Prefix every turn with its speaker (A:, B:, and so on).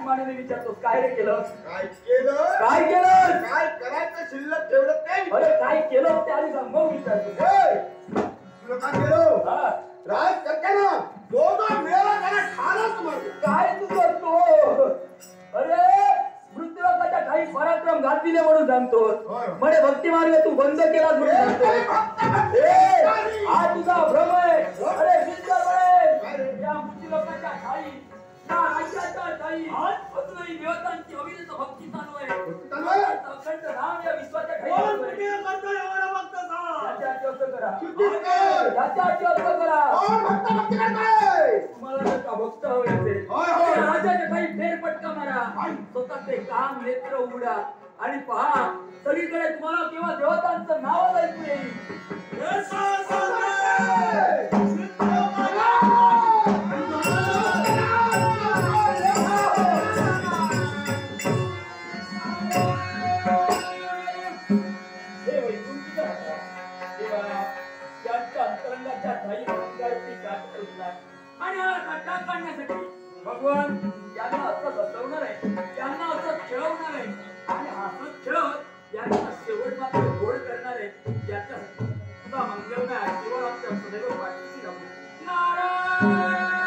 A: मानेने विचारतोस काय रे केलं?
B: काय केलं?
A: काय केलं?
B: काय करायचं शिल्लक ठेवलं ते?
A: अरे काय केलं ते आधी सांग मग विचारतो.
B: तुला काय केलं?
A: हा
B: राज करताना दोघं मिळाला त्याला ठारच मारलं.
A: काय तू करतो? अरे मृत्यूलोकाच्या काही पराक्रम गाजविले म्हणून सांगतो. म्हणे भक्ती मार्ग तू बंद केलास म्हणून सांगतो. हा तुझा भ्रम आहे. अरे विचार म्हणे या मृत्यूलोकाच्या काही या राज्याच्या काही अजूनही देवतांची अविरत भक्ती चालू आहे. अखंड नाम या विश्वाच्या काही चालू आहे. तुम्हाला जर का भक्त हवे असेल राजाच्या काही फेरफटका मारा. स्वतःचे काम नेत्र उघडा आणि पहा सगळीकडे तुम्हाला केव्हा देवतांचं नाव ऐकू येईल. भगवान यांना असं बसवणार आहे, यांना असं खेळवणार आहे आणि असं खेळत यांना शेवट मात्र गोड करणार आहे. याच्यासाठी तुझा मंगलमय आशीर्वाद आमच्या सदैव पाठीशी राहू. नारायण